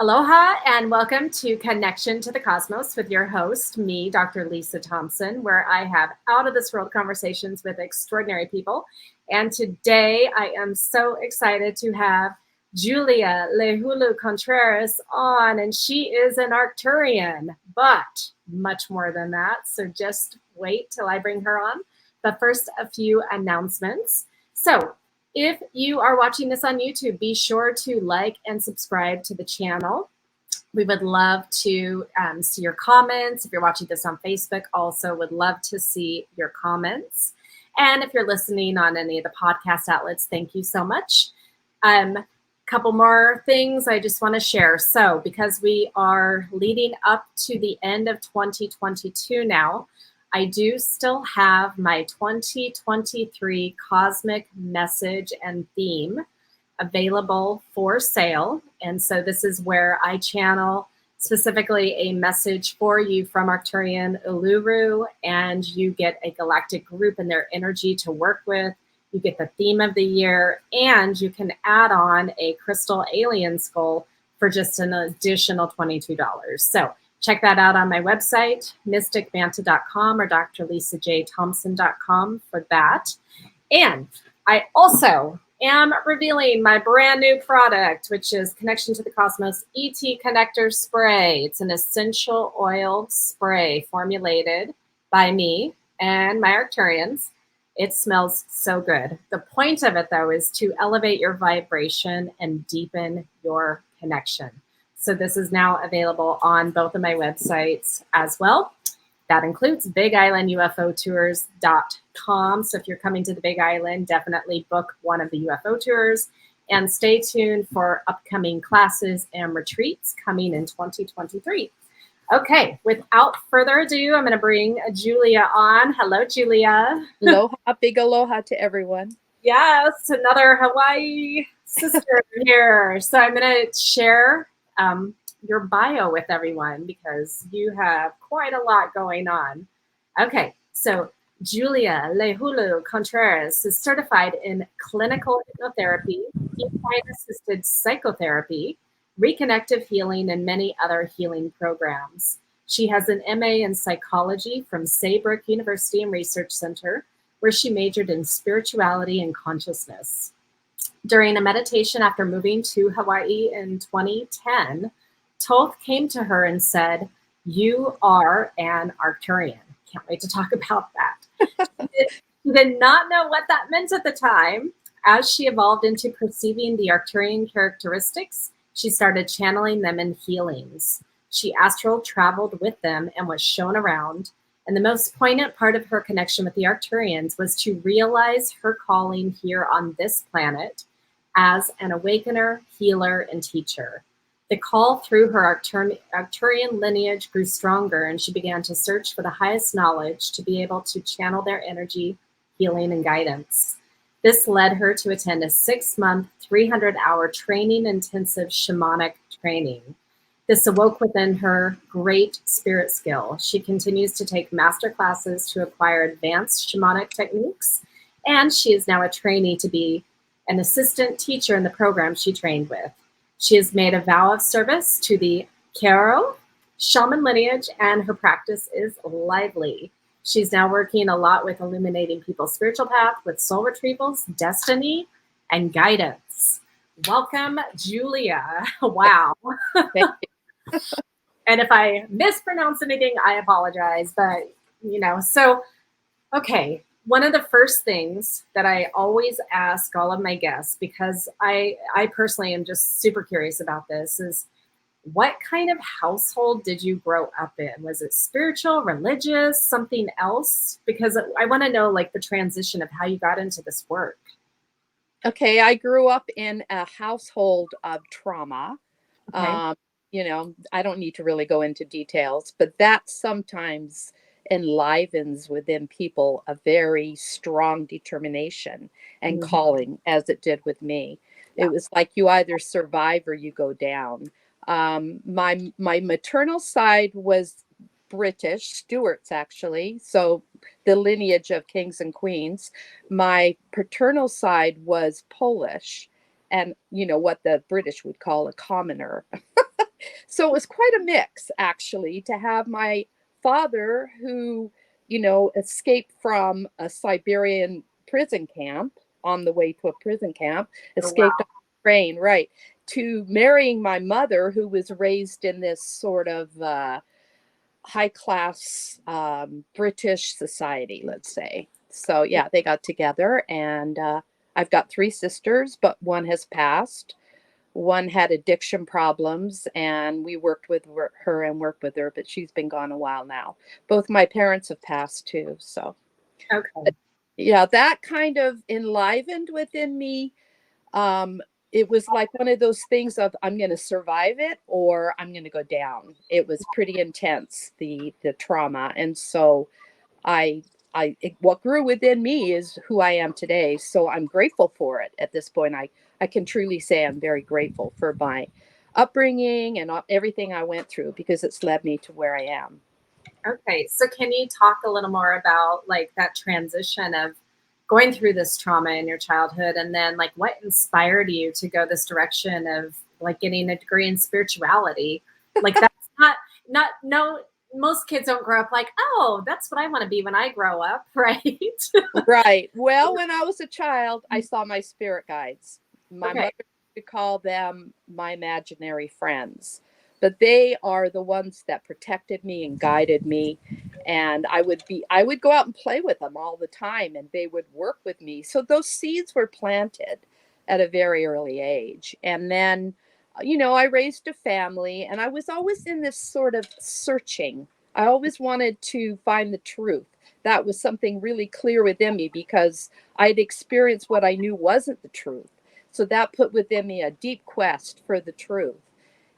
Aloha and welcome to Connection to the Cosmos with your host, me, Dr. Lisa Thompson, where I have out of this world conversations with extraordinary people. And today I am so excited to have Julia Leihulu Contreras on, and she is an Arcturian, but much more than that. So just wait till I bring her on. But first, a few announcements. So if you are watching this on YouTube, be sure to like and subscribe to the channel. We would love to see your comments. If you're watching this on Facebook, also would love to see your comments. And if you're listening on any of the podcast outlets, thank you so much. Couple more things I just want to share. So because we are leading up to the end of 2022 now, I do still have my 2023 cosmic message and theme available for sale. And so this is where I channel specifically a message for you from Arcturian Uluru, and you get a galactic group and their energy to work with. You get the theme of the year, and you can add on a crystal alien skull for just an additional $22. So check that out on my website, mysticmanta.com or drlisajthompson.com for that. And I also am revealing my brand new product, which is Connection to the Cosmos ET Connector Spray. It's an essential oil spray formulated by me and my Arcturians. It smells so good. The point of it, though, is to elevate your vibration and deepen your connection. So this is now available on both of my websites as well. That includes BigIslandUFOtours.com. So if you're coming to the Big Island, definitely book one of the UFO tours. And stay tuned for upcoming classes and retreats coming in 2023. Okay, without further ado, I'm going to bring Julia on. Hello, Julia. Aloha, big aloha to everyone. Yes, another Hawaii sister here. So I'm going to share your bio with everyone because you have quite a lot going on. Okay, so Julia Leihulu Contreras is certified in Clinical Hypnotherapy, Equine Assisted Psychotherapy, Reconnective Healing, and many other healing programs. She has an MA in psychology from Saybrook University and Research Center, where she majored in spirituality and consciousness. During a meditation after moving to Hawaii in 2010, Thoth came to her and said, "You are an Arcturian." Can't wait to talk about that. She did not know what that meant at the time. As she evolved into perceiving the Arcturian characteristics, she started channeling them in healings. She astral traveled with them and was shown around. And the most poignant part of her connection with the Arcturians was to realize her calling here on this planet as an awakener, healer, and teacher. The call through her Arcturian lineage grew stronger, and she began to search for the highest knowledge to be able to channel their energy, healing, and guidance. This led her to attend a 6-month, 300-hour training intensive shamanic training. This awoke within her great spirit skill. She continues to take master classes to acquire advanced shamanic techniques, and she is now a trainee to be an assistant teacher in the program she trained with. She has made a vow of service to the Q'ero Shaman lineage, and her practice is lively. She's now working a lot with illuminating people's spiritual path with soul retrievals, destiny, and guidance. Welcome, Julia. Wow. Thank you. And if I mispronounce anything, I apologize. But, so, okay. One of the first things that I always ask all of my guests, because I personally am just super curious about this, is what kind of household did you grow up in? Was it spiritual, religious, something else? Because I want to know like the transition of how you got into this work. Okay, I grew up in a household of trauma. Okay. I don't need to really go into details, but that sometimes enlivens within people a very strong determination and calling, as it did with me. Yeah. It was like you either survive or you go down. My maternal side was British, Stuarts actually, so the lineage of kings and queens. My paternal side was Polish, and what the British would call a commoner. So it was quite a mix, actually, to have my father, who, escaped from a Siberian prison camp on the way to a prison camp, Oh, wow. escaped on a train, right, to marrying my mother, who was raised in this sort of high class British society, let's say. So, yeah, they got together, and I've got three sisters, but one has passed. One had addiction problems, and we worked with her and worked with her, but she's been gone a while now. Both my parents have passed too. So, Okay. yeah, that kind of enlivened within me. Um, it was like one of those things of I'm going to survive it or I'm going to go down. It was pretty intense, the trauma, and so I what grew within me is who I am today. So I'm grateful for it at this point. I can truly say I'm very grateful for my upbringing and everything I went through, because it's led me to where I am. Okay. So can you talk a little more about like that transition of going through this trauma in your childhood, and then like what inspired you to go this direction of like getting a degree in spirituality? Like that's not no most kids don't grow up like, oh, that's what I want to be when I grow up, right? Right. Well, when I was a child, I saw my spirit guides. My Okay. mother used to call them my imaginary friends, but they are the ones that protected me and guided me. And I would go out and play with them all the time, and they would work with me. So those seeds were planted at a very early age. And then, I raised a family, and I was always in this sort of searching. I always wanted to find the truth. That was something really clear within me, because I'd experienced what I knew wasn't the truth. So that put within me a deep quest for the truth.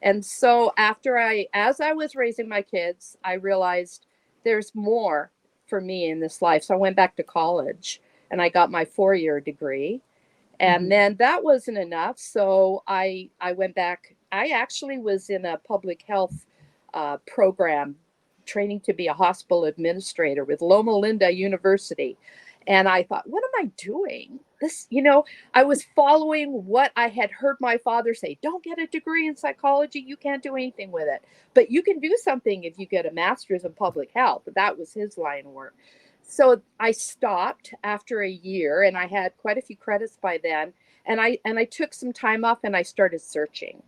And so as I was raising my kids, I realized there's more for me in this life. So I went back to college and I got my 4-year degree. And Mhm. then that wasn't enough. So I went back. I actually was in a public health program, training to be a hospital administrator with Loma Linda University. And I thought, what am I doing? I was following what I had heard my father say. Don't get a degree in psychology. You can't do anything with it. But you can do something if you get a master's in public health. That was his line of work. So I stopped after a year, and I had quite a few credits by then. And I took some time off, and I started searching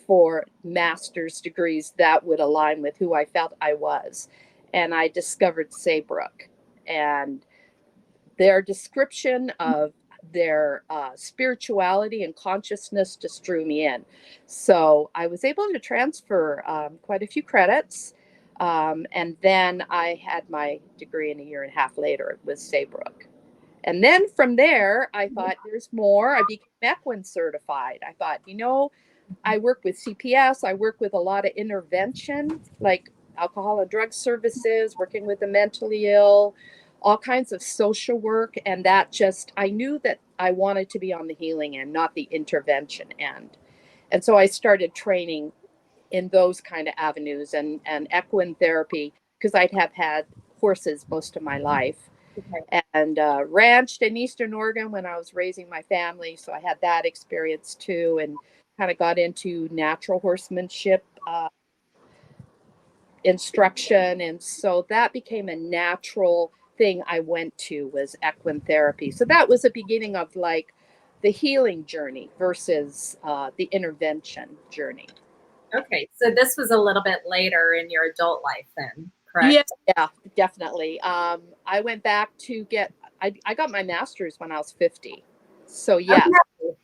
for master's degrees that would align with who I felt I was. And I discovered Saybrook, and their description of their spirituality and consciousness just drew me in. So I was able to transfer quite a few credits. And then I had my degree in a year and a half later with Saybrook. And then from there, I thought there's more. I became Equine certified. I thought, I work with CPS. I work with a lot of intervention, like alcohol and drug services, working with the mentally ill, all kinds of social work. And I knew that I wanted to be on the healing end, not the intervention end. And so I started training in those kind of avenues, and equine therapy, because I'd have had horses most of my life, Okay. and ranched in Eastern Oregon when I was raising my family. So I had that experience too, and kind of got into natural horsemanship instruction. And so that became a natural thing I went to, was equine therapy. So that was the beginning of like the healing journey versus the intervention journey. Okay. So this was a little bit later in your adult life then, Yeah, correct? yeah, definitely. I went back to I got my master's when I was 50. So yes. Okay.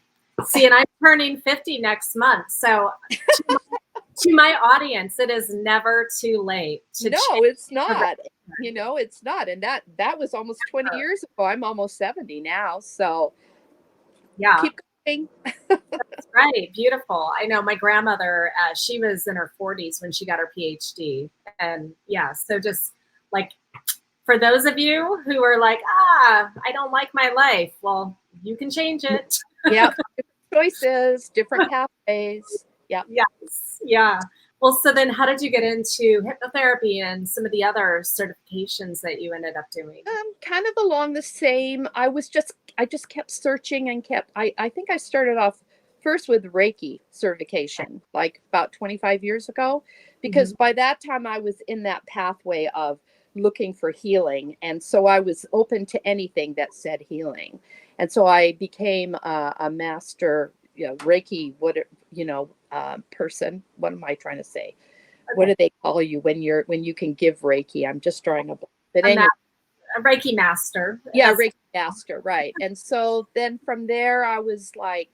See, and I'm turning 50 next month. So to my audience, it is never too late to No, change it's direction. not. It's not. And that was almost 20 years ago. I'm almost 70 now. So Yeah, keep going. that's right. Beautiful. I know my grandmother, she was in her 40s when she got her PhD. And yeah, so just like for those of you who are like, I don't like my life, well, you can change it. Yeah. Choices, different pathways. Yeah. Yes. Yeah. Well, so then how did you get into hypnotherapy and some of the other certifications that you ended up doing? Kind of along the same. I just kept searching and I think I started off first with Reiki certification, like about 25 years ago, because by that time I was in that pathway of looking for healing. And so I was open to anything that said healing. And so I became a master, Reiki, person. What am I trying to say? Okay. What do they call you when you can give Reiki? I'm just drawing a blank. But anyway, a Reiki master. Yeah, Reiki master, right. And so then from there, I was like,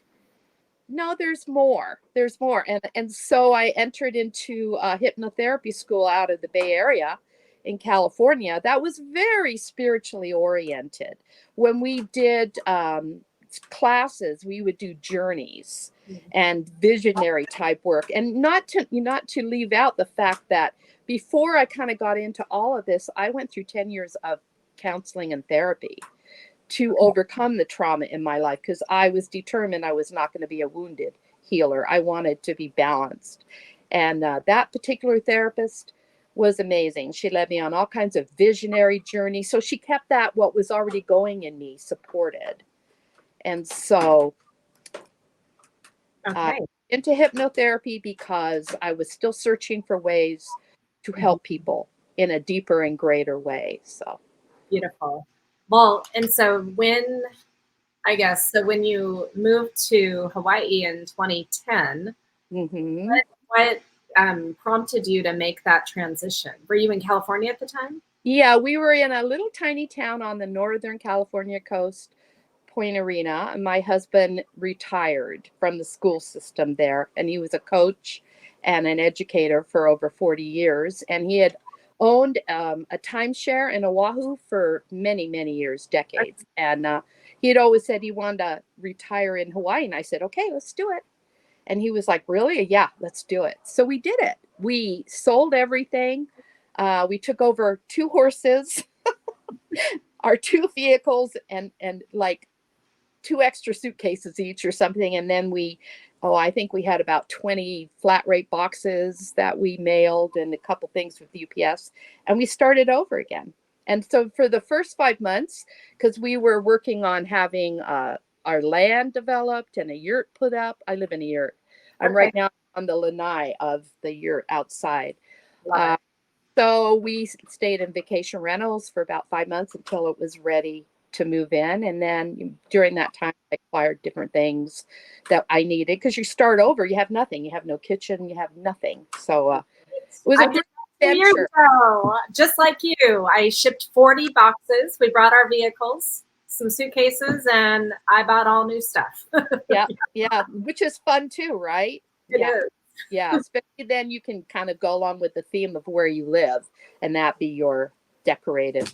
no, there's more. There's more. And so I entered into a hypnotherapy school out of the Bay Area in California that was very spiritually oriented. When we did classes, we would do journeys and visionary type work, and not to leave out the fact that before I kind of got into all of this, I went through 10 years of counseling and therapy to overcome the trauma in my life, because I was determined I was not going to be a wounded healer. I wanted to be balanced. And that particular therapist was amazing. She led me on all kinds of visionary journeys. So she kept that, what was already going in me, supported. And so into hypnotherapy because I was still searching for ways to help people in a deeper and greater way. So beautiful. Well, and so when you moved to Hawaii in 2010, what prompted you to make that transition? Were you in California at the time? Yeah, we were in a little tiny town on the Northern California coast, Point Arena. And my husband retired from the school system there, and he was a coach and an educator for over 40 years. And he had owned a timeshare in Oahu for many, many years, decades. And he had always said he wanted to retire in Hawaii. And I said, okay, let's do it. And he was like, really? Yeah, let's do it. So we did it. We sold everything. We took over 2 horses, our 2 vehicles, and like 2 extra suitcases each or something. And then I think we had about 20 flat rate boxes that we mailed and a couple things with UPS, and we started over again. And so for the first 5 months, because we were working on having our land developed and a yurt put up. I live in a yurt. I'm right now on the lanai of the yurt outside. So we stayed in vacation rentals for about 5 months until it was ready to move in. And then during that time, I acquired different things that I needed, because you start over, you have nothing. You have no kitchen, you have nothing. So it was a great adventure. Just like you, I shipped 40 boxes. We brought our vehicles, some suitcases, and I bought all new stuff. Yeah, which is fun too, right? It is. Yeah, especially then you can kind of go along with the theme of where you live, and that be your decorated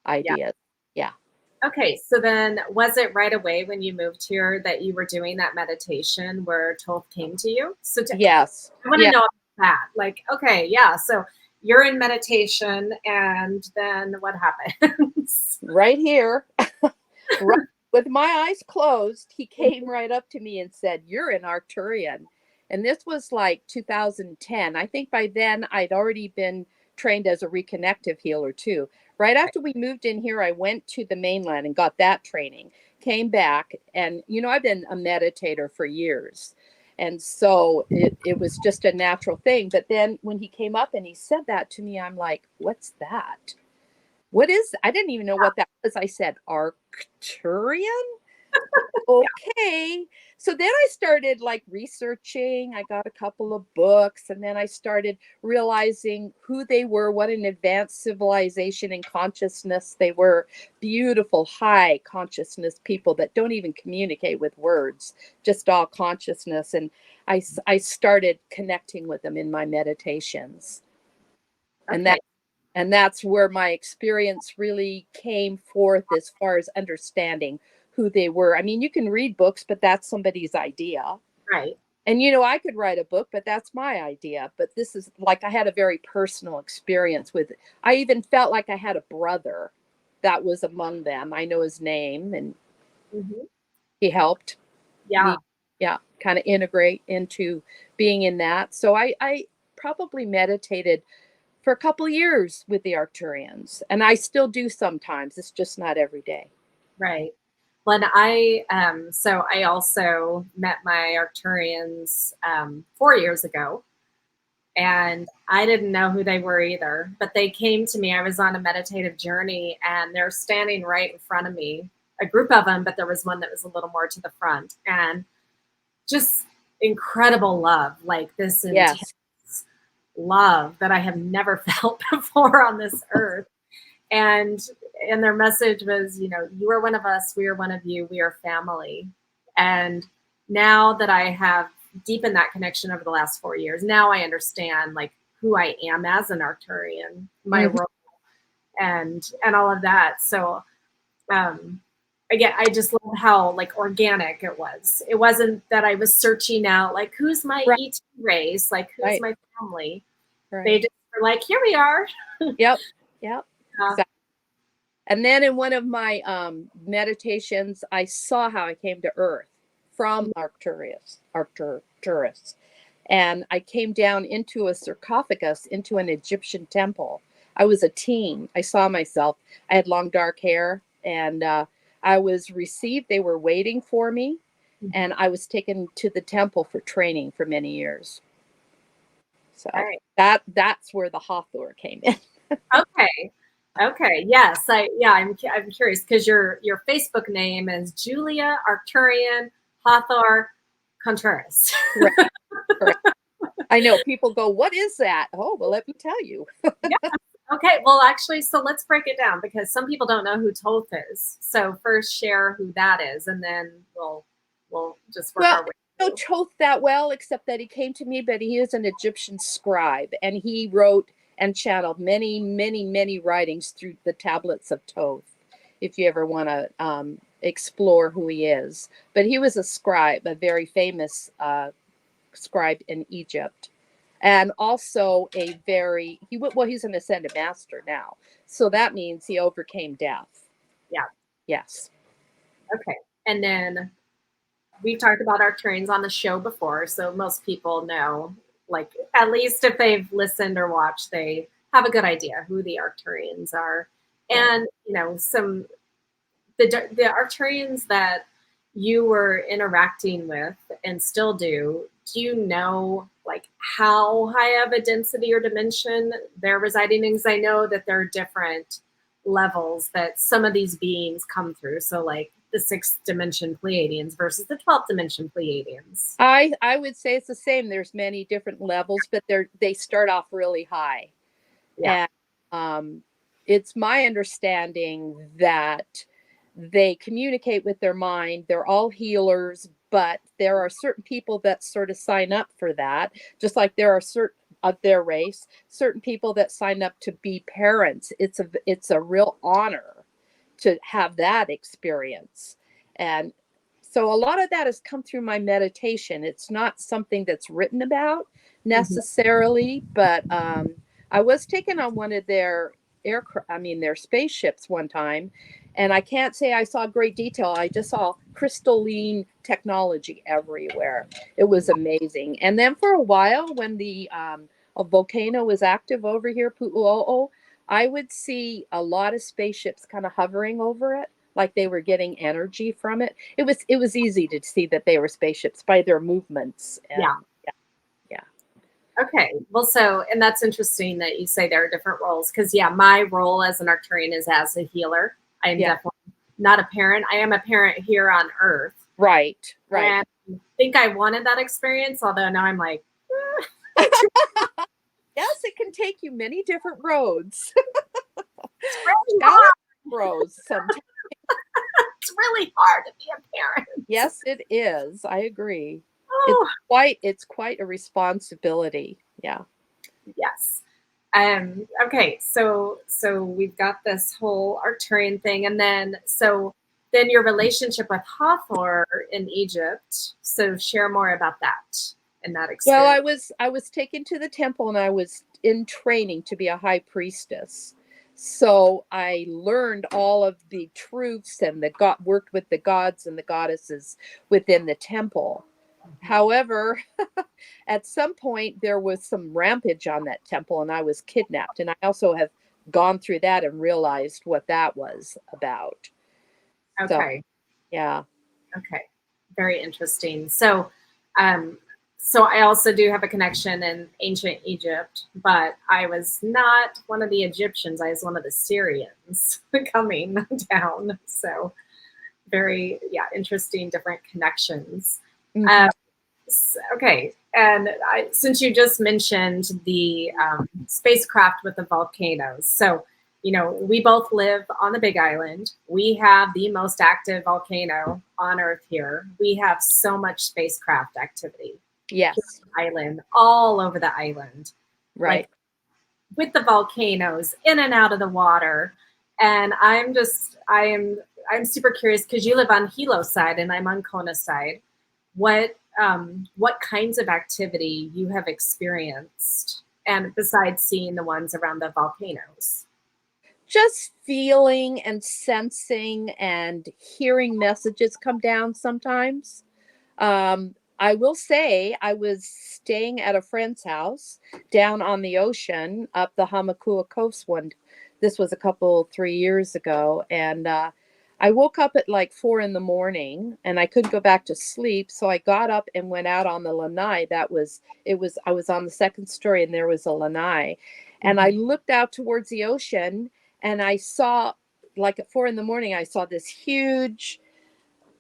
ideas. Yeah. Okay, so then was it right away when you moved here that you were doing that meditation where Thoth came to you? So yes. I want to know that. Like, okay, yeah, so you're in meditation, and then what happens? Right here, right, with my eyes closed, he came right up to me and said, "You're an Arcturian." And this was like 2010. I think by then I'd already been trained as a reconnective healer too. Right after we moved in here, I went to the mainland and got that training, came back, and I've been a meditator for years. And so it was just a natural thing. But then when he came up and he said that to me, I'm like, what's that? What is, I didn't even know what that was. I said, Arcturian? Okay. So then I started like researching. I got a couple of books, and then I started realizing who they were, what an advanced civilization and consciousness they were. Beautiful, high consciousness people that don't even communicate with words, just all consciousness. And I started connecting with them in my meditations. Okay. And that's where my experience really came forth as far as understanding who they were. I mean, you can read books, but that's somebody's idea. Right. And, I could write a book, but that's my idea. But this is like, I had a very personal experience with it. I even felt like I had a brother that was among them. I know his name, and he helped me, kind of integrate into being in that. So I probably meditated for a couple of years with the Arcturians, and I still do sometimes. It's just not every day. Right. Well, so I also met my Arcturians 4 years ago, and I didn't know who they were either, but they came to me. I was on a meditative journey, and they're standing right in front of me, a group of them, but there was one that was a little more to the front, and just incredible love, like this intense Yes. love that I have never felt before on this earth. And their message was, you are one of us, we are one of you, we are family. And now that I have deepened that connection over the last 4 years, now I understand like who I am as an Arcturian, my role, and all of that. So again, I just love how like organic it was. It wasn't that I was searching out like who's my Right. ET race, like who's Right. my family. Right. They just were like, here we are. Yep. Exactly. And then in one of my meditations, I saw how I came to Earth from Arcturus. And I came down into a sarcophagus, into an Egyptian temple. I was a teen. I saw myself. I had long dark hair, and I was received. They were waiting for me, and I was taken to the temple for training for many years. So Right. that's where the Hathor came in. Okay. Yes. I'm curious because your Facebook name is Julia Arcturian Hathor Contreras. Correct. I know people go, what is that? Oh, well, let me tell you. Yeah. Okay. Well, actually, so let's break it down because some people don't know who Thoth is. So first share who that is, and then we'll just work our way through. I don't know Thoth that well, except that he came to me, but he is an Egyptian scribe, and he wrote and channeled many, many, many writings through the tablets of Thoth, if you ever want to explore who he is. But he was a scribe, a very famous scribe in Egypt. And also he's an ascended master now. So that means he overcame death. Yeah. Yes. Okay. And then we've talked about Arcturians on the show before. So most people know, like, at least if they've listened or watched, they have a good idea who the Arcturians are. And, the Arcturians that you were interacting with and still do you know like how high of a density or dimension they're residing in? Because I know that there are different levels that some of these beings come through. So like the 6th dimension Pleiadians versus the 12th dimension Pleiadians. I would say it's the same. There's many different levels, but they start off really high. Yeah. And it's my understanding that they communicate with their mind. They're all healers, but there are certain people that sort of sign up for that, just like there are certain of their race, certain people that sign up to be parents. It's a real honor to have that experience. And so a lot of that has come through my meditation. It's not something that's written about necessarily, but I was taken on one of their their spaceships one time, and I can't say I saw great detail. I just saw crystalline technology everywhere. It was amazing. And then for a while, when the a volcano was active over here, Pu'u'o'o, I would see a lot of spaceships kind of hovering over it, like they were getting energy from it. It was easy to see that they were spaceships by their movements. And, Yeah. Yeah. Okay. Well, and that's interesting that you say there are different roles because, my role as an Arcturian is as a healer. I am definitely not a parent. I am a parent here on Earth. Right. And I think I wanted that experience, although now I'm like, yes, it can take you many different roads. It's really hard. Roads sometimes. It's really hard to be a parent. Yes, it is. I agree. Oh. It's quite a responsibility. Yeah. Yes. Okay. So we've got this whole Arcturian thing, and then your relationship with Hathor in Egypt. So share more about that and that experience. Well, I was taken to the temple, and I was in training to be a high priestess. So I learned all of the truths and worked with the gods and the goddesses within the temple. However, at some point there was some rampage on that temple, and I was kidnapped. And I also have gone through that and realized what that was about. Okay. Yeah. Okay. Very interesting. So I also do have a connection in ancient Egypt, but I was not one of the Egyptians. I was one of the Syrians coming down. So very, yeah, interesting, different connections. Mm-hmm. Okay, and since you just mentioned the spacecraft with the volcanoes, so we both live on the Big Island. We have the most active volcano on Earth here. We have so much spacecraft activity here Yes. on the island, all over the island, Right. like with the volcanoes in and out of the water. And I'm super curious because you live on Hilo side and I'm on Kona side. What kinds of activity you have experienced, and besides seeing the ones around the volcanoes? Just feeling and sensing and hearing messages come down sometimes. I will say I was staying at a friend's house down on the ocean up the Hamakua coast one. This was 3 years ago. And I woke up at like 4 in the morning and I couldn't go back to sleep. So I got up and went out on the lanai. I was on the second story and there was a lanai. And I looked out towards the ocean and I saw, like at 4 in the morning, I saw this huge,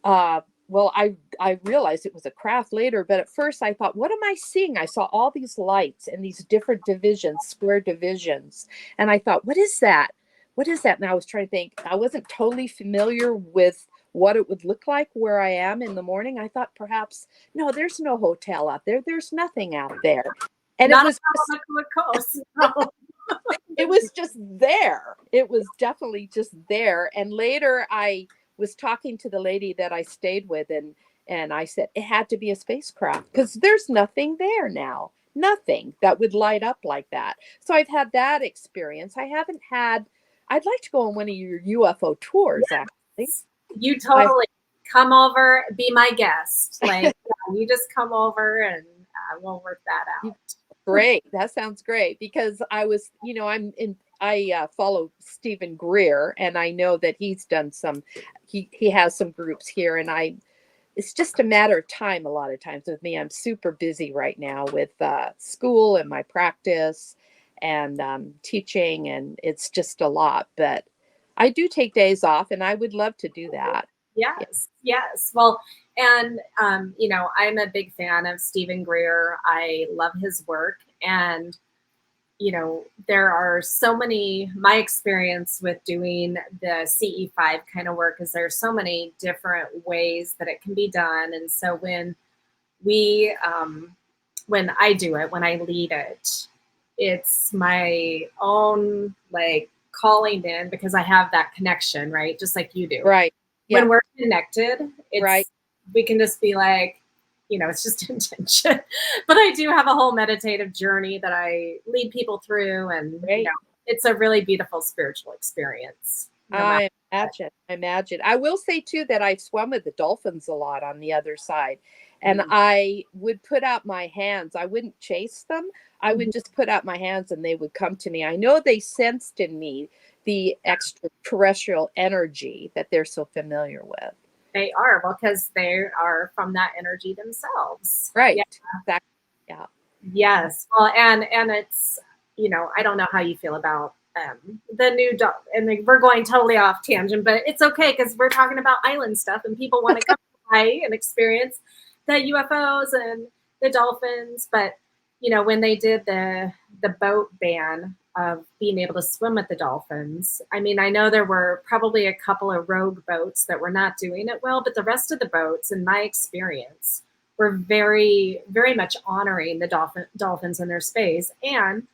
well, I realized it was a craft later, but at first I thought, what am I seeing? I saw all these lights and these different divisions, square divisions. And I thought, what is that? What is that? And I was trying to think. I wasn't totally familiar with what it would look like where I am in the morning. I thought perhaps, no, there's no hotel out there. There's nothing out there. And Not on the coast. No. it was just there. It was definitely just there. And later I was talking to the lady that I stayed with and I said it had to be a spacecraft because there's nothing there now. Nothing that would light up like that. So I've had that experience. I'd like to go on one of your UFO tours, Yes. actually. You totally come over, be my guest. Like, yeah, you just come over and we'll work that out. Great. That sounds great because I follow Stephen Greer and I know that he's done he has some groups here and it's just a matter of time. A lot of times with me, I'm super busy right now with school and my practice and teaching, and it's just a lot, but I do take days off and I would love to do that. Yes. Well, and I'm a big fan of Stephen Greer. I love his work, and there are so many. My experience with doing the CE5 kind of work is there's so many different ways that it can be done, and so we when I do it, when I lead it, it's my own like calling in because I have that connection, right? Just like you do. Right. Yeah. When we're connected, Right. we can just be like, it's just intention. But I do have a whole meditative journey that I lead people through, and it's a really beautiful spiritual experience. I imagine. I will say too that I've swum with the dolphins a lot on the other side. And I would put out my hands. I wouldn't chase them. I would just put out my hands and they would come to me. I know they sensed in me the extraterrestrial energy that they're so familiar with. They are, well, because they are from that energy themselves. Right. Yeah. Exactly. Yeah. Yes. Well, and it's, I don't know how you feel about the new and we're going totally off tangent, but it's okay because we're talking about island stuff and people want to come by and experience the UFOs and the dolphins. But when they did the boat ban of being able to swim with the dolphins, I mean, I know there were probably a couple of rogue boats that were not doing it well, but the rest of the boats, in my experience, were very, very much honoring the dolphins in their space. And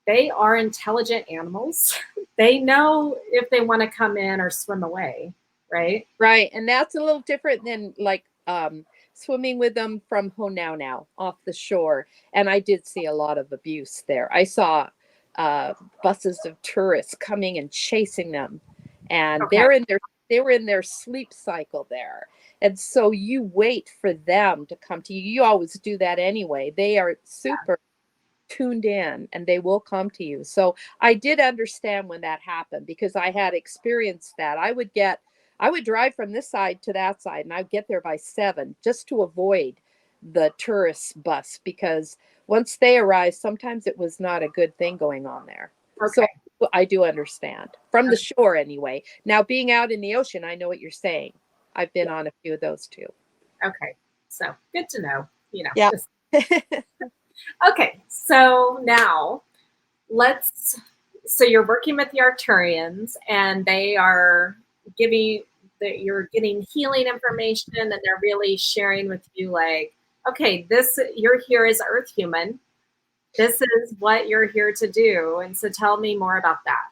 they are intelligent animals. They know if they want to come in or swim away, right? Right. And that's a little different than like swimming with them from Honaunau off the shore. And I did see a lot of abuse there. I saw buses of tourists coming and chasing them. And they were in their sleep cycle there. And so you wait for them to come to you. You always do that anyway. They are super tuned in and they will come to you. So I did understand when that happened because I had experienced that. I would get I would drive from this side to that side, and I'd get there by 7 just to avoid the tourist bus, because once they arrived, sometimes it was not a good thing going on there. So Okay. I do understand from the shore anyway. Now, being out in the ocean, I know what you're saying. I've been on a few of those too. Okay. So good to know, Yeah. Okay. So now so you're working with the Arcturians, and they are giving that you're getting healing information, and they're really sharing with you like, okay, you're here as Earth human. This is what you're here to do. And so tell me more about that.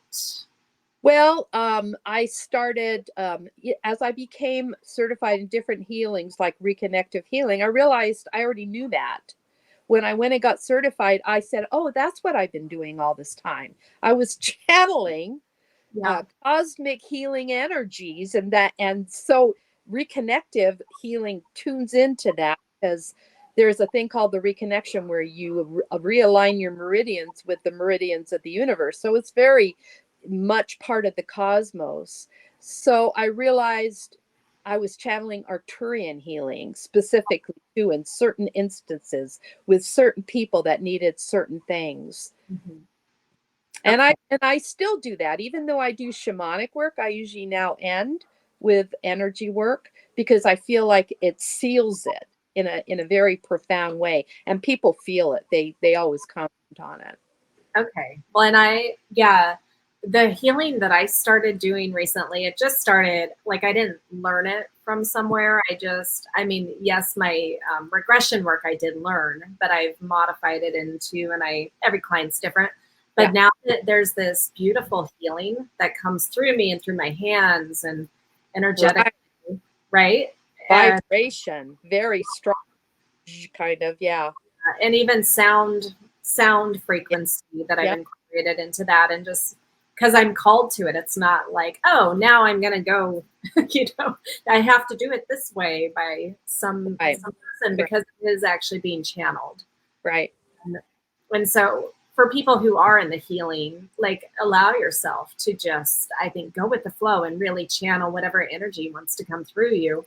Well, I started, as I became certified in different healings like Reconnective Healing, I realized I already knew that. When I went and got certified, I said, oh, that's what I've been doing all this time. I was channeling Yeah. cosmic healing energies, and so reconnective healing tunes into that, because there's a thing called the reconnection where you realign your meridians with the meridians of the universe. So it's very much part of the cosmos. So I realized I was channeling Arcturian healing specifically too, in certain instances with certain people that needed certain things. Mm-hmm. And I still do that. Even though I do shamanic work, I usually now end with energy work, because I feel like it seals it in a very profound way, and people feel it. They always comment on it. Okay. Well, the healing that I started doing recently, it just started, like, I didn't learn it from somewhere. Yes, my regression work I did learn, but I've modified it into, every client's different. But now that there's this beautiful healing that comes through me and through my hands and energetically, right? Vibration, very strong, kind of, yeah. And even sound frequency that I've incorporated into that, and just because I'm called to it, it's not like, oh, now I'm gonna go, I have to do it this way by some person, because it is actually being channeled. Right. And so for people who are in the healing, like, allow yourself to just, I think, go with the flow and really channel whatever energy wants to come through you,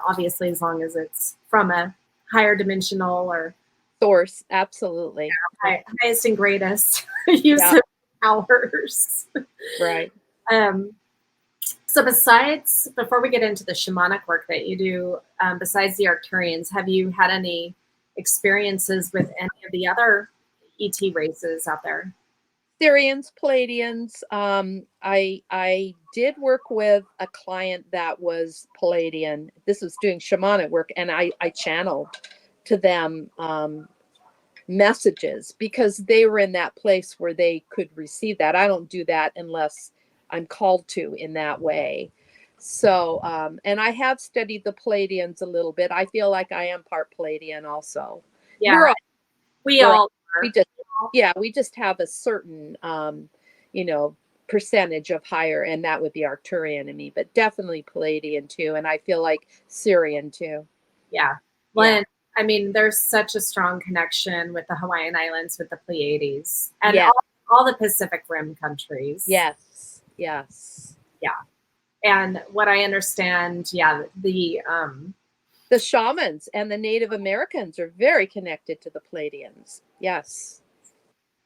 obviously, as long as it's from a higher dimensional or source. Absolutely. Highest and greatest use of powers. Right. So before we get into the shamanic work that you do, besides the Arcturians, have you had any experiences with any of the other ET races out there? Syrians, Palladians. I did work with a client that was Palladian. This was doing shamanic work, and I channeled to them messages, because they were in that place where they could receive that. I don't do that unless I'm called to in that way. So, and I have studied the Palladians a little bit. I feel like I am part Palladian also. Yeah, we all are. We just have a certain, percentage of higher, and that would be Arcturian in me, but definitely Palladian too. And I feel like Syrian too. Yeah. Well, there's such a strong connection with the Hawaiian Islands, with the Pleiades, and all the Pacific Rim countries. Yes. Yes. Yeah. And what I understand, the shamans and the Native Americans are very connected to the Pleiadians. Yes.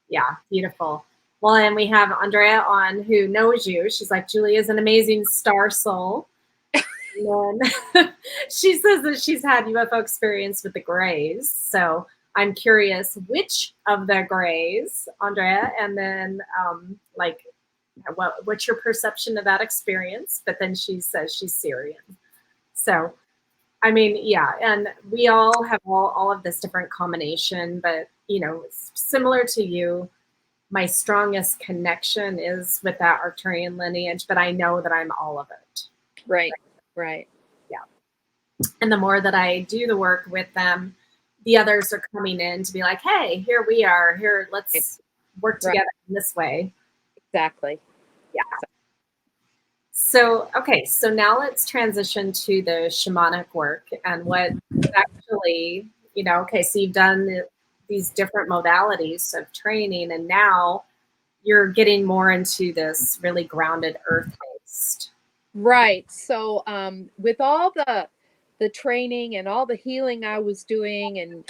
Yeah, beautiful. Well, and we have Andrea on, who knows you. She's like, Julia is an amazing star soul. And then she says that she's had UFO experience with the Greys. So I'm curious, which of the Greys, Andrea, and then what's your perception of that experience? But then she says she's Syrian. So, and we all have all of this different combination, but, similar to you, my strongest connection is with that Arcturian lineage, but I know that I'm all of it. Right. Yeah. And the more that I do the work with them, the others are coming in to be like, hey, here we are. Here, let's work together in this way. Exactly. Yeah. So, okay. So now let's transition to the shamanic work and what actually, so you've done these different modalities of training, and now you're getting more into this really grounded earth-based Right. So with all the training and all the healing I was doing, and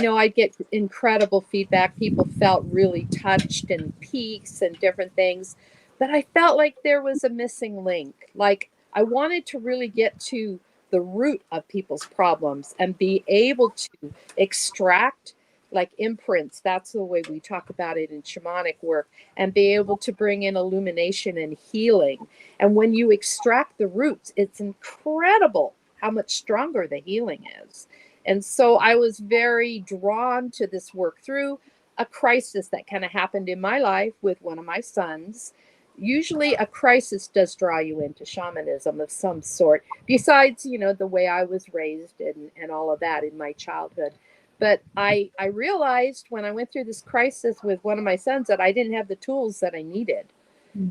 I get incredible feedback. People felt really touched and peace and different things, but I felt like there was a missing link. Like I wanted to really get to the root of people's problems and be able to extract like imprints. That's the way we talk about it in shamanic work, and be able to bring in illumination and healing. And when you extract the roots, it's incredible how much stronger the healing is. And so I was very drawn to this work through a crisis that kind of happened in my life with one of my sons. Usually a crisis does draw you into shamanism of some sort, besides, the way I was raised and all of that in my childhood. But I realized when I went through this crisis with one of my sons that I didn't have the tools that I needed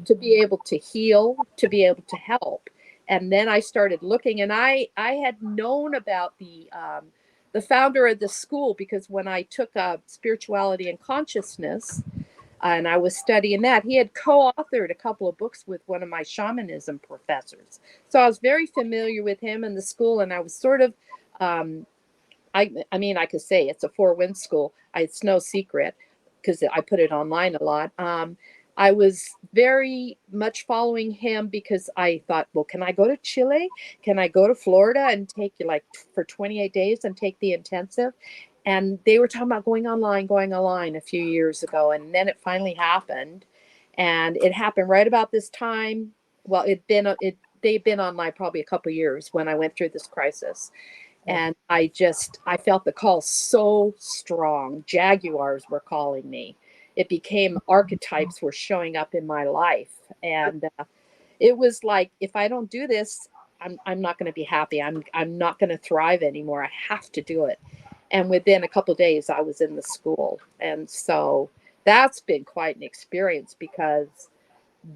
to be able to heal, to be able to help. And then I started looking, and I had known about the founder of the school, because when I took spirituality and consciousness, and I was studying that, he had co-authored a couple of books with one of my shamanism professors. So I was very familiar with him and the school, and I was sort of I mean, I could say it's a Four Winds school. It's no secret because I put it online a lot. I was very much following him because I thought, well, can I go to Chile? Can I go to Florida and take like for 28 days and take the intensive? And they were talking about going online a few years ago. And then it finally happened. And it happened right about this time. Well, they've been online probably a couple of years when I went through this crisis. And I felt the call so strong. Jaguars were calling me. It became archetypes were showing up in my life. And it was like, if I don't do this, I'm not going to be happy. I'm not going to thrive anymore. I have to do it. And within a couple of days, I was in the school. And so that's been quite an experience, because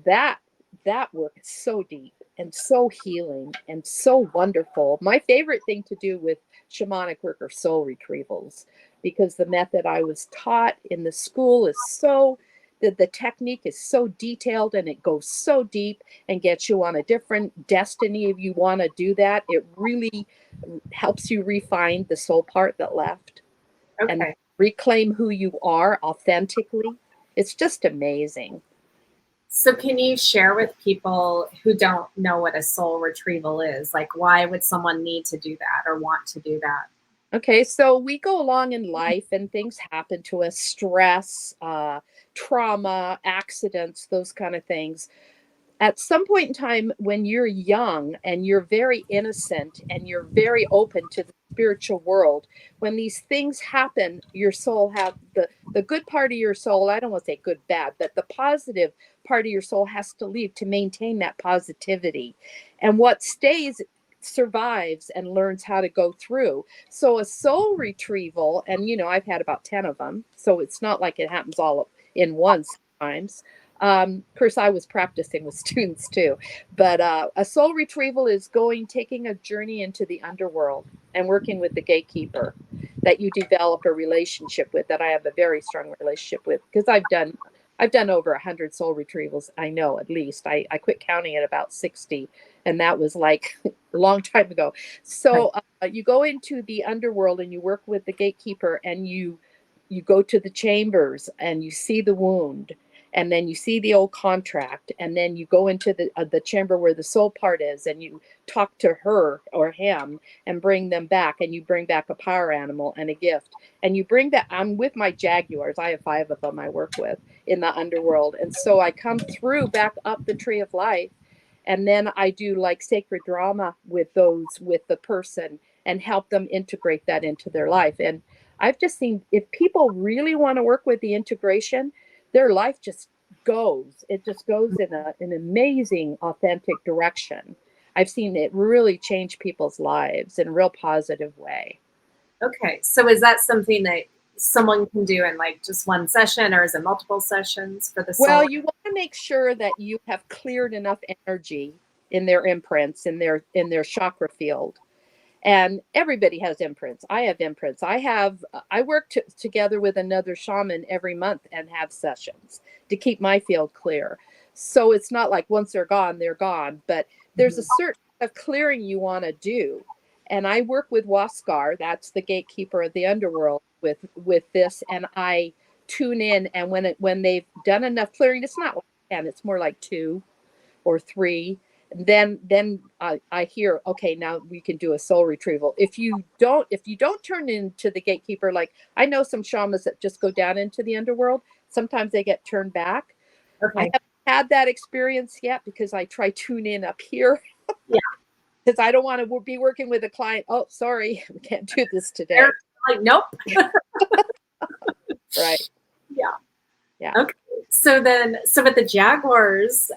that that work is so deep and so healing and so wonderful. My favorite thing to do with shamanic work are soul retrievals, because the method I was taught in the school is so the technique is so detailed, and it goes so deep and gets you on a different destiny. If you want to do that, it really helps you refine the soul part that left and Okay. reclaim who you are authentically. It's just amazing. So can you share with people who don't know what a soul retrieval is? Like, why would someone need to do that or want to do that? Okay, so we go along in life and things happen to us, stress, trauma, accidents, those kind of things. At some point in time, when you're young and you're very innocent and you're very open to the spiritual world, when these things happen, your soul have the good part of your soul. I don't want to say good, bad, but the positive part of your soul has to leave to maintain that positivity. And what stays survives and learns how to go through. So a soul retrieval, and I've had about 10 of them, so it's not like it happens all in one sometimes. Of course, I was practicing with students too, but a soul retrieval is taking a journey into the underworld and working with the gatekeeper that you develop a relationship with, that I have a very strong relationship with, because I've done over 100 soul retrievals. I know, at least I quit counting at about 60, and that was like a long time ago. So you go into the underworld and you work with the gatekeeper, and you go to the chambers and you see the wound, and then you see the old contract, and then you go into the chamber where the soul part is, and you talk to her or him and bring them back, and you bring back a power animal and a gift, and you bring that. I'm with my jaguars. I have 5 of them I work with in the underworld, and so I come through back up the tree of life, and then I do like sacred drama with the person, and help them integrate that into their life. And I've just seen, if people really want to work with the integration, their life just goes in an amazing, authentic direction. I've seen it really change people's lives in a real positive way. Okay. So is that something that someone can do in like just one session, or is it multiple sessions for the Well, soul? you want to make sure that you have cleared enough energy in their imprints, in their chakra field. And everybody has imprints. I have imprints. I work together with another shaman every month and have sessions to keep my field clear. So it's not like once they're gone, but there's a certain of clearing you want to do. And I work with Waskar, that's the gatekeeper of the underworld, with this, and I tune in, and when they've done enough clearing, it's not like 10, it's more like 2 or 3. Then I hear, okay, now we can do a soul retrieval. If you don't turn into the gatekeeper, like I know some shamans that just go down into the underworld, sometimes they get turned back. I Okay. haven't had that experience yet because I try tune in up here. Yeah. Because I don't want to be working with a client. Oh, sorry, we can't do this today. They're like, nope. Right. Yeah. Yeah. Okay. So with the jaguars,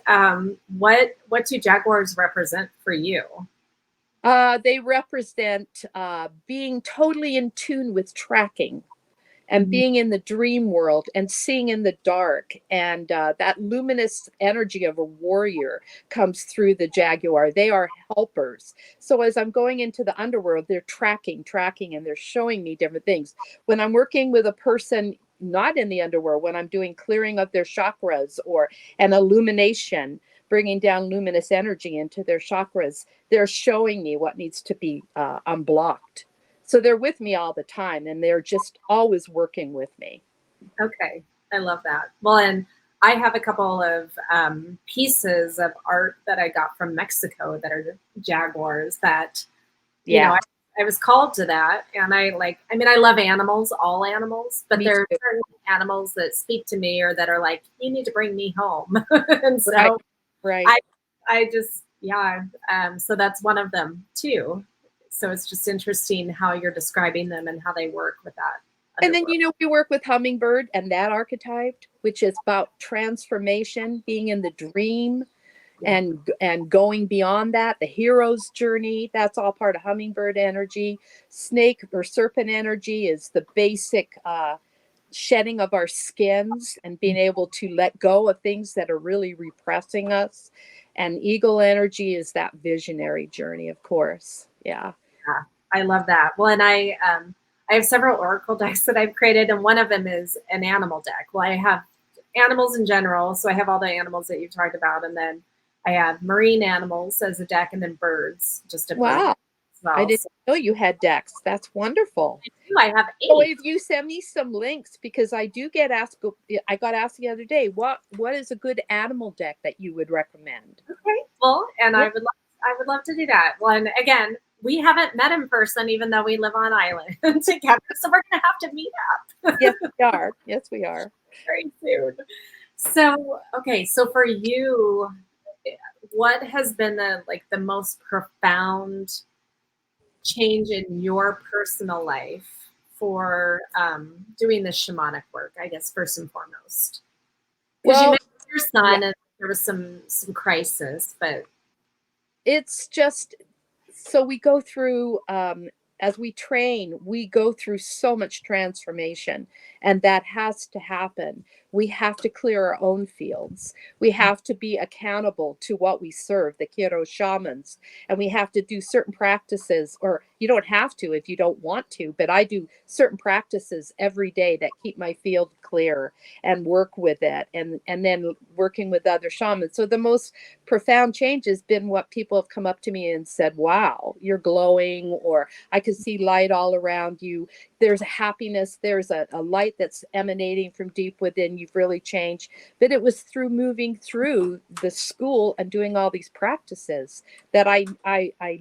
what do jaguars represent for you? They represent being totally in tune with tracking and being in the dream world and seeing in the dark. And that luminous energy of a warrior comes through the jaguar. They are helpers. So as I'm going into the underworld, they're tracking, and they're showing me different things. When I'm working with a person not in the underworld, when I'm doing clearing of their chakras or an illumination, bringing down luminous energy into their chakras, they're showing me what needs to be unblocked. So they're with me all the time, and they're just always working with me. Okay. I love that. Well, and I have a couple of pieces of art that I got from Mexico that are jaguars that, you know, I was called to that. And I love animals, all animals, but there are certain animals that speak to me or that are like, you need to bring me home. And so right. I just, yeah. So that's one of them too. So it's just interesting how you're describing them and how they work with that. And then, we work with hummingbird and that archetype, which is about transformation, being in the dream and going beyond that, the hero's journey. That's all part of hummingbird energy. Snake or serpent energy is the basic shedding of our skins and being able to let go of things that are really repressing us. And eagle energy is that visionary journey, of course. Yeah. I love that. Well, and I have several oracle decks that I've created, and one of them is an animal deck. Well, I have animals in general, so I have all the animals that you've talked about, and then I have marine animals as a deck, and then birds, just a bird Wow. as well. I didn't know you had decks. That's wonderful. I have 8. So if you send me some links, because I do get asked, I got asked the other day, what is a good animal deck that you would recommend? Okay. Well, and I would love to do that. Well, and again, we haven't met in person, even though we live on island together. So we're going to have to meet up. Yes, we are. Yes, we are. Very soon. So, okay. So for you, what has been the most profound change in your personal life for doing this shamanic work, I guess, first and foremost? Because you mentioned your son and there was some crisis, but it's just, so we go through, as we train, we go through so much transformation, and that has to happen. We have to clear our own fields. We have to be accountable to what we serve, the Q'ero Shamans, and we have to do certain practices, or you don't have to if you don't want to, but I do certain practices every day that keep my field clear and work with it, and then working with other shamans. So the most profound change has been what people have come up to me and said, wow, you're glowing, or I could see light all around you. There's a happiness, there's a light that's emanating from deep within. You've really changed. But it was through moving through the school and doing all these practices that I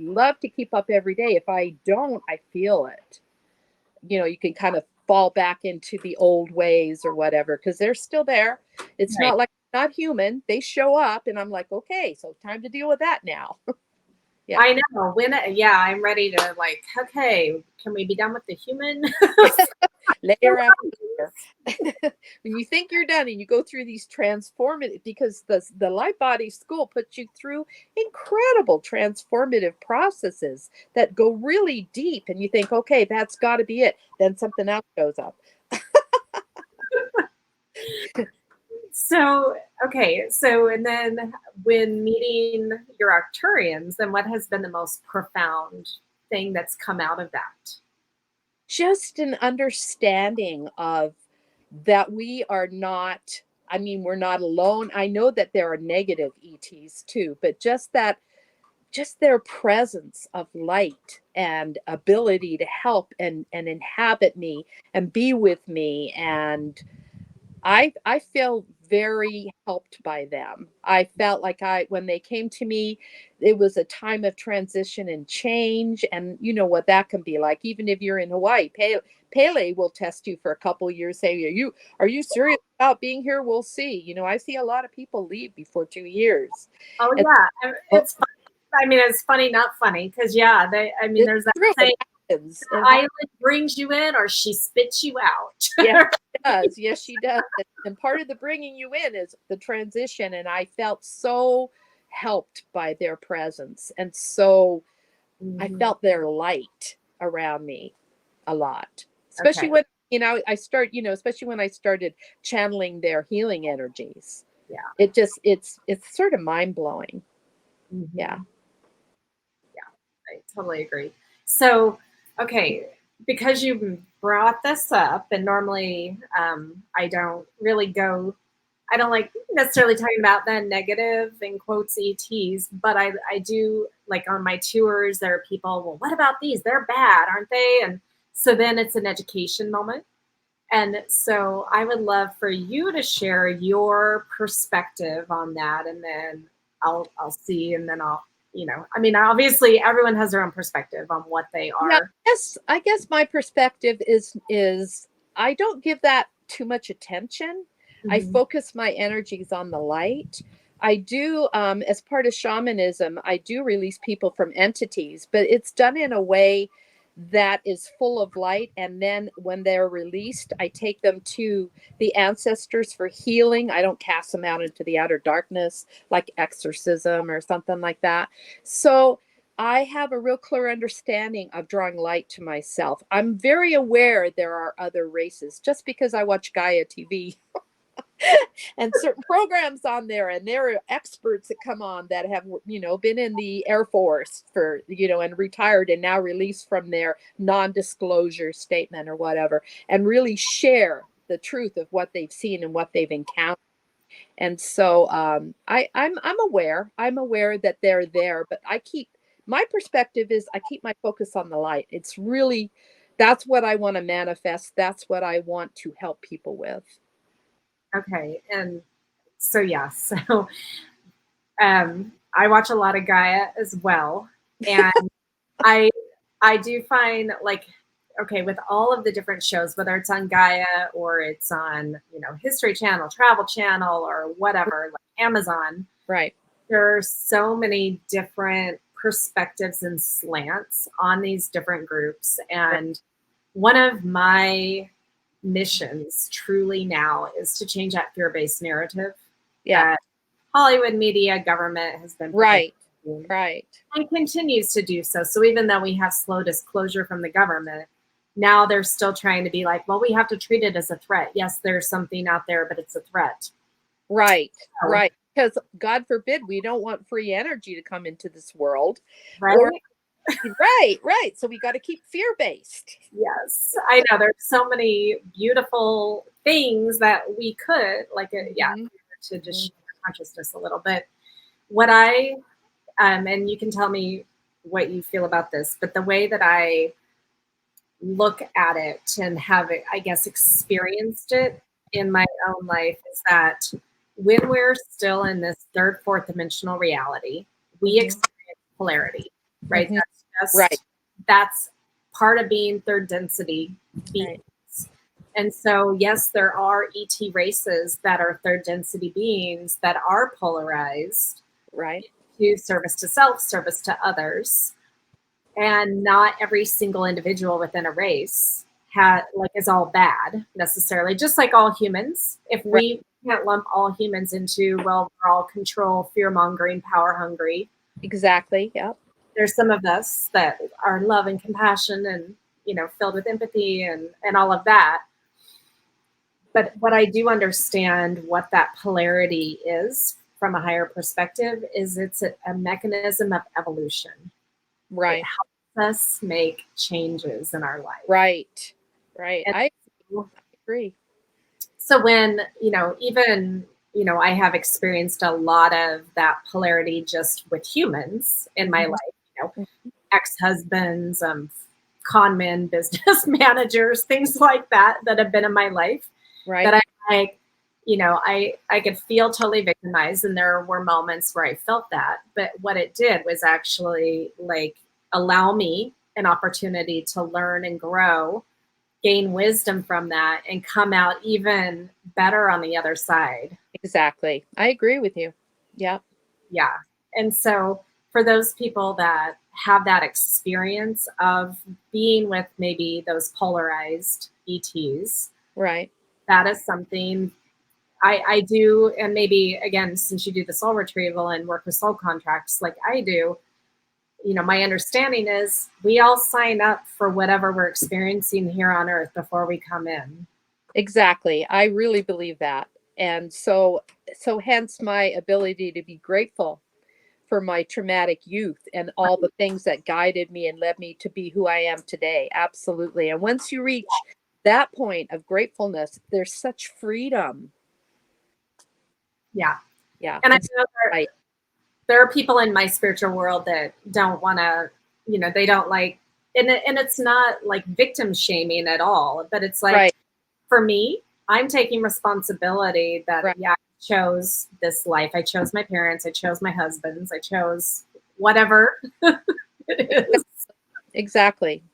love to keep up every day. If I don't, I feel it. You can kind of fall back into the old ways or whatever, because they're still there. It's not like not human. They show up and I'm like, okay, so time to deal with that now. Yeah. I know. I'm ready to okay, can we be done with the human? Layer after layer. When you think you're done and you go through these transformative, because the light body school puts you through incredible transformative processes that go really deep, and you think, okay, that's got to be it. Then something else shows up. So, okay. So, and then when meeting your Arcturians, then what has been the most profound thing that's come out of that? Just an understanding of that we are not, we're not alone. I know that there are negative ETs too, but just that just their presence of light and ability to help and inhabit me and be with me. And I feel very helped by them. I felt like when they came to me, it was a time of transition and change. And you know what that can be like. Even if you're in Hawaii, Pele will test you for a couple of years, say, are you serious about being here? We'll see. You know, I see a lot of people leave before 2 years. Oh And, yeah, it's funny. I mean, it's funny, not funny, because yeah, there's that true, saying, happens. island brings you in or she spits you out. Yeah, she does. Yes, she does. And part of the bringing you in is the transition. And I felt so helped by their presence. And so I felt their light around me a lot, especially when, especially when I started channeling their healing energies. Yeah. It's sort of mind blowing. Mm-hmm. Yeah. Yeah, I totally agree. So, okay, because you brought this up, and normally I don't really I don't like necessarily talking about the negative in quotes ETs, but I do, like on my tours, there are people, well, what about these? They're bad, aren't they? And so then it's an education moment. And so I would love for you to share your perspective on that, and then I'll see, and then I mean, obviously everyone has their own perspective on what they are. Yeah, I guess my perspective is I don't give that too much attention. Mm-hmm. I focus my energies on the light. I do, as part of shamanism, I do release people from entities, but it's done in a way that is full of light. And then when they're released, I take them to the ancestors for healing. I don't cast them out into the outer darkness like exorcism or something like that. So I have a real clear understanding of drawing light to myself. I'm very aware there are other races just because I watch Gaia TV and certain programs on there, and there are experts that come on that have, been in the Air Force for, and retired and now released from their non-disclosure statement or whatever, and really share the truth of what they've seen and what they've encountered. And so I'm aware. I'm aware that they're there, but my perspective is I keep my focus on the light. It's really, that's what I want to manifest. That's what I want to help people with. Okay. And so, yeah, so I watch a lot of Gaia as well. And I do find, like, okay, with all of the different shows, whether it's on Gaia or it's on, History Channel, Travel Channel, or whatever, like Amazon. Right. There are so many different perspectives and slants on these different groups. And one of my missions truly now is to change that fear-based narrative that Hollywood media, government has been right and continues to do so. So even though we have slow disclosure from the government, now they're still trying to be like, well, we have to treat it as a threat. Yes, there's something out there, but it's a threat. Right. Because God forbid, we don't want free energy to come into this world. Right. Right. So we got to keep fear-based. Yes, I know. There's so many beautiful things that we could, to just share consciousness a little bit. What and you can tell me what you feel about this, but the way that I look at it and have it, I guess, experienced it in my own life is that when we're still in this third, fourth dimensional reality, we experience polarity, right? That's part of being third density beings. Right. And so, yes, there are ET races that are third density beings that are polarized, right, to service to self, service to others. And not every single individual within a race is all bad necessarily, just like all humans. If we can't lump all humans into, well, we're all control, fear-mongering, power-hungry. Exactly, yeah. There's some of us that are love and compassion and, filled with empathy and all of that. But what I do understand what that polarity is from a higher perspective is it's a mechanism of evolution. Right. It helps us make changes in our life. Right. And I agree. So when, even, I have experienced a lot of that polarity just with humans in my life, ex-husbands, con men, business managers, things like that have been in my life. Right. That I like, I could feel totally victimized, and there were moments where I felt that. But what it did was actually like allow me an opportunity to learn and grow, gain wisdom from that, and come out even better on the other side. Exactly. I agree with you. Yeah. Yeah. And so for those people that have that experience of being with maybe those polarized ETs, Right. that is something I do. And maybe, again, since you do the soul retrieval and work with soul contracts like I do, my understanding is we all sign up for whatever we're experiencing here on earth before we come in. Exactly. I really believe that. And so hence my ability to be grateful for my traumatic youth and all the things that guided me and led me to be who I am today. Absolutely. And once you reach that point of gratefulness, there's such freedom. Yeah. Yeah. And I know there are people in my spiritual world that don't want to, they don't like, and it's not like victim shaming at all, but it's like, right. For me, I'm taking responsibility that, Right. I chose this life. I chose my parents. I chose my husbands. I chose whatever it is. Exactly.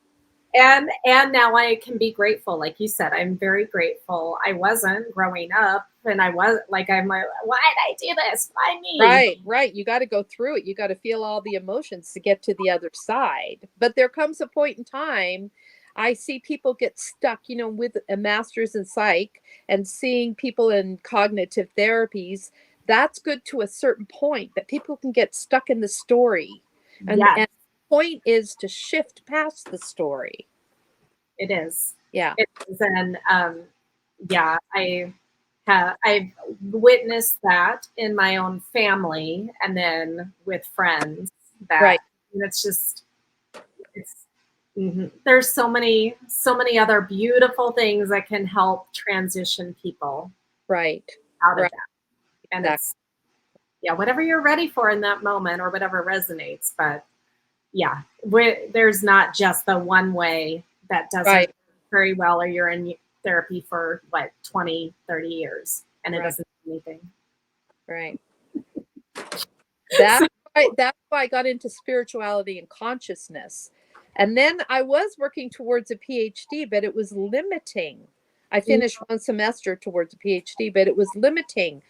And now I can be grateful. Like you said, I'm very grateful. I wasn't growing up, and I was like, I'm like, why did I do this? Why me? Right. You got to go through it. You got to feel all the emotions to get to the other side. But there comes a point in time, I see people get stuck, with a master's in psych and seeing people in cognitive therapies. That's good to a certain point, but people can get stuck in the story. And Yes, the point is to shift past the story. it is. Yeah. It is. And yeah, I've witnessed that in my own family, and then with friends. That Right. it's there's so many other beautiful things that can help transition people Right. out of Right. that. And Exactly. it's whatever you're ready for in that moment, or whatever resonates. But yeah, there's not just the one way that doesn't Right. very well, or you're in therapy for 20, 30 years and it Right. doesn't do anything. Right. That's why I got into spirituality and consciousness. And then I was working towards a PhD, but it was limiting. I finished one semester towards a PhD, but it was limiting.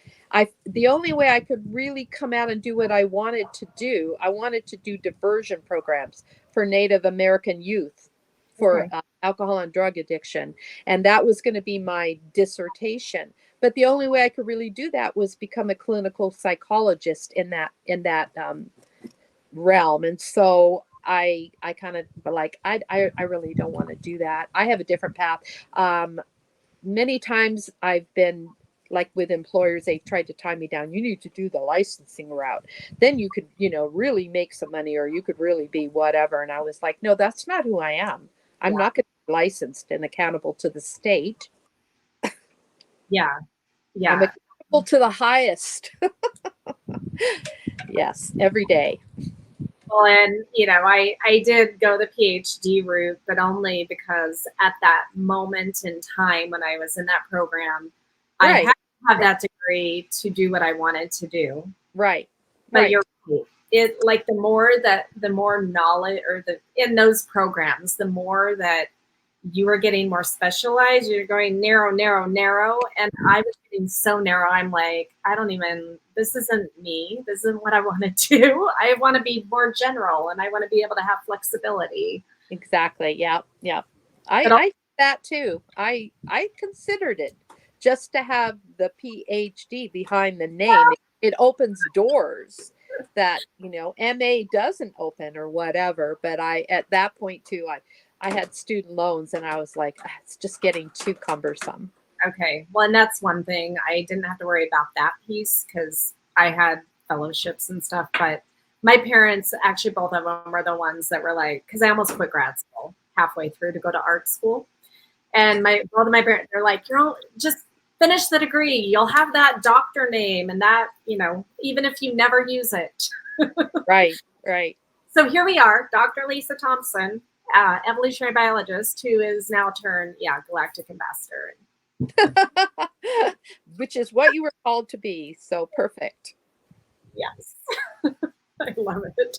The only way I could really come out and do what I wanted to do, I wanted to do diversion programs for Native American youth for alcohol and drug addiction. And that was going to be my dissertation. But the only way I could really do that was become a clinical psychologist in that realm. And so I kind of like, I really don't want to do that. I have a different path. Many times I've been like with employers, they tried to tie me down. You need to do the licensing route. Then you could, really make some money, or you could really be whatever. And I was like, no, that's not who I am. I'm not going to be licensed and accountable to the state. Yeah. I'm accountable to the highest. Yes, every day. Well, and I did go the PhD route, but only because at that moment in time when I was in that program, I had to have that degree to do what I wanted to do. Right. But you're right. It like the more knowledge, or in those programs, the more that you are getting more specialized, you're going narrow, and I was getting so narrow. I'm like, this isn't me. This isn't what I want to do. I want to be more general, and I want to be able to have flexibility. Exactly. Yeah. I that too. I considered it, just to have the PhD behind the name. It opens doors that, MA doesn't open or whatever. But at that point too, I had student loans, and I was like, it's just getting too cumbersome. Okay. Well, and that's one thing. I didn't have to worry about that piece because I had fellowships and stuff. But my parents, actually, both of them were the ones that were like, because I almost quit grad school halfway through to go to art school. And both of my parents, they're like, you're all just finish the degree. You'll have that doctor name and that, even if you never use it. Right, right. So here we are, Dr. Lisa Thompson, evolutionary biologist, who is now turned, galactic ambassador. Which is what you were called to be. So perfect. Yes. I love it.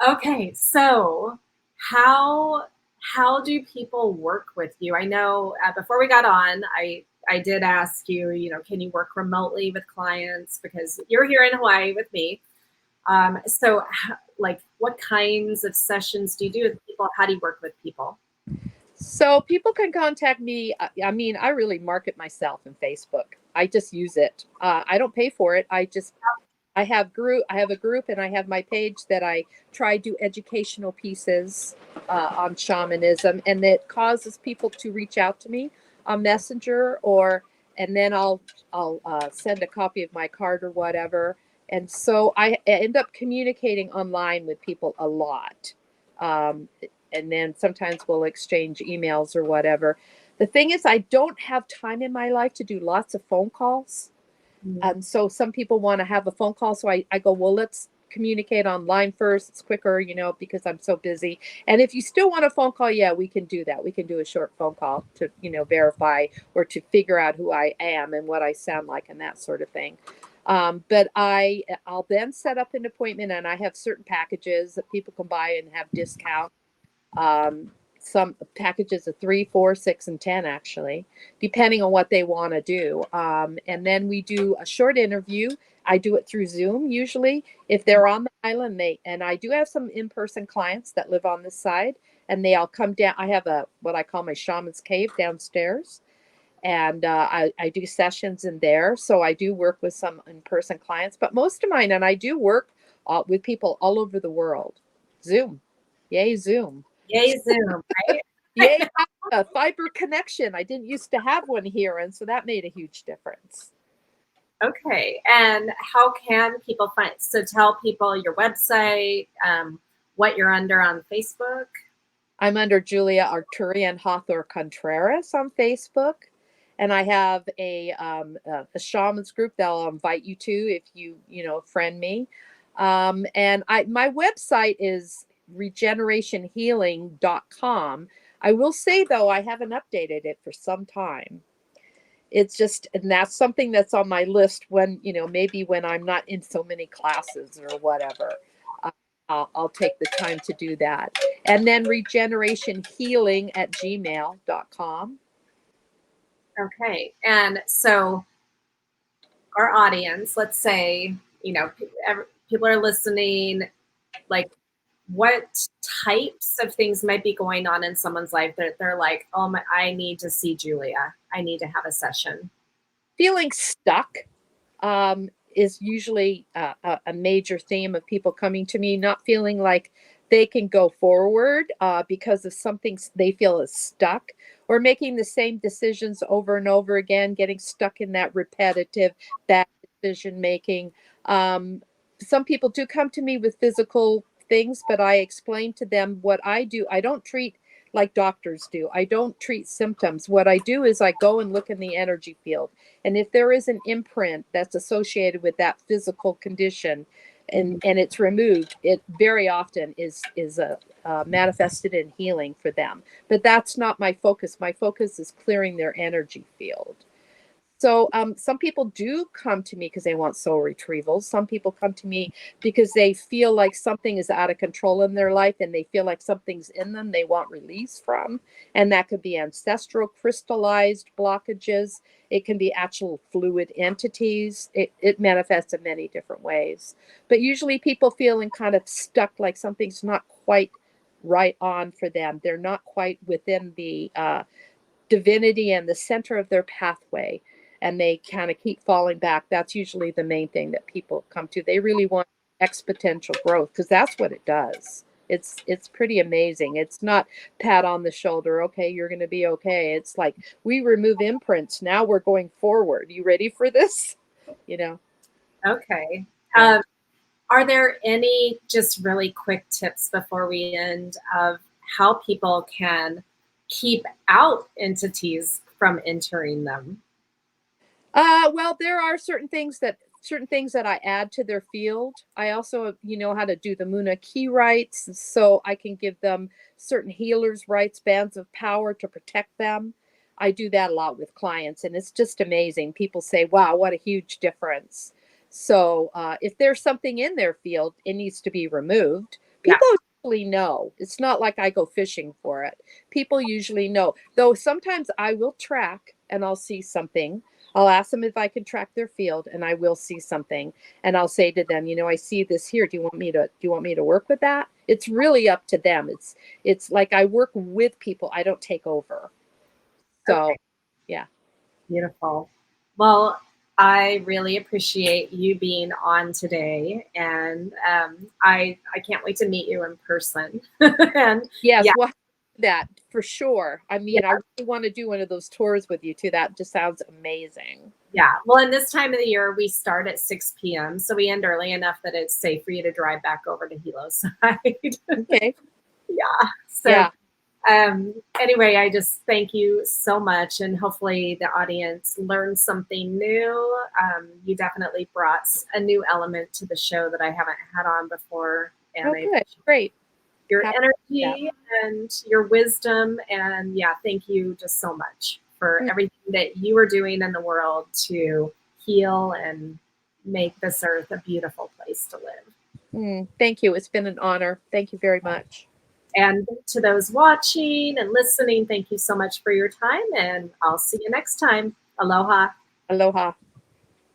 Okay, so how do people work with you? I know before we got on, I did ask you, can you work remotely with clients, because you're here in Hawaii with me. So what kinds of sessions do you do with people? How do you work with people? So people can contact me. I mean, I really market myself in Facebook. I just use it. I don't pay for it. I have a group, and I have my page that I try to do educational pieces on shamanism, and it causes people to reach out to me on Messenger, and then I'll send a copy of my card or whatever. And so I end up communicating online with people a lot. And then sometimes we'll exchange emails or whatever. The thing is, I don't have time in my life to do lots of phone calls. And so some people want to have a phone call. So I go, well, let's communicate online first. It's quicker, because I'm so busy. And if you still want a phone call, yeah, we can do that. We can do a short phone call to, verify or to figure out who I am and what I sound like and that sort of thing. But I'll then set up an appointment, and I have certain packages that people can buy and have discount. Some packages of 3, 4, 6, and 10, actually, depending on what they want to do. And then we do a short interview. I do it through Zoom, usually, if they're on the island. And I do have some in-person clients that live on this side, and they all come down. I have what I call my shaman's cave downstairs, and I do sessions in there. So I do work with some in-person clients, but most of mine, and I do work with people all over the world. Zoom. Yay, Zoom. Yay, Zoom, right? Yay, a fiber connection. I didn't used to have one here, and so that made a huge difference. Okay, and how can people find? So tell people your website, what you're under on Facebook. I'm under Julia Arcturian Contreras on Facebook, and I have a shaman's group that I'll invite you to if you friend me. And my website is regenerationhealing.com. I will say, though, I haven't updated it for some time. It's just, and that's something that's on my list when, maybe when I'm not in so many classes or whatever, I'll take the time to do that. And then regenerationhealing@gmail.com. Okay, and so our audience, let's say, people are listening, like, what types of things might be going on in someone's life that they're like, oh my, I need to see Julia. I need to have a session. Feeling stuck is usually a major theme of people coming to me, not feeling like they can go forward because of something they feel is stuck, or making the same decisions over and over again, getting stuck in that repetitive bad decision making. Some people do come to me with physical things, but I explain to them what I do. I don't treat like doctors do. I don't treat symptoms. What I do is I go and look in the energy field. And if there is an imprint that's associated with that physical condition and it's removed, it very often is manifested in healing for them. But that's not my focus. My focus is clearing their energy field. So some people do come to me because they want soul retrievals. Some people come to me because they feel like something is out of control in their life, and they feel like something's in them they want release from. And that could be ancestral crystallized blockages. It can be actual fluid entities. It manifests in many different ways. But usually people feeling kind of stuck, like something's not quite right on for them. They're not quite within the divinity and the center of their pathway, and they kind of keep falling back. That's usually the main thing that people come to. They really want exponential growth, because that's what it does. It's pretty amazing. It's not pat on the shoulder, okay, you're going to be okay. It's like, we remove imprints, now we're going forward. You ready for this? Okay. Yeah. Are there any just really quick tips before we end of how people can keep out entities from entering them? Well, there are certain things that I add to their field. I also, know how to do the Muna key rights, so I can give them certain healers' rights, bands of power to protect them. I do that a lot with clients, and it's just amazing. People say, "Wow, what a huge difference!" So, if there's something in their field, it needs to be removed. Yeah. People usually know. It's not like I go fishing for it. People usually know, though. Sometimes I will track, and I'll see something. I'll ask them if I can track their field, and I will see something, and I'll say to them, I see this here. Do you want me to work with that? It's really up to them. It's like I work with people. I don't take over. So, Okay. yeah. Beautiful. Well, I really appreciate you being on today, and I can't wait to meet you in person. And Yes, yeah, well, that for sure. I yeah, mean, I really want to do one of those tours with you too. That just sounds amazing. yeah. Well, in this time of the year, we start at 6 p.m., so we end early enough that it's safe for you to drive back over to Hilo's side. Okay. Yeah. So Yeah. anyway, I just thank you so much, and hopefully the audience learned something new. You definitely brought a new element to the show that I haven't had on before, and Oh, I good. appreciate Great. your Happy with that. energy and your wisdom. And yeah, thank you just so much for Mm, everything that you are doing in the world to heal and make this earth a beautiful place to live. Thank you. It's been an honor. Thank you very much. And to those watching and listening, thank you so much for your time, and I'll see you next time. Aloha. Aloha.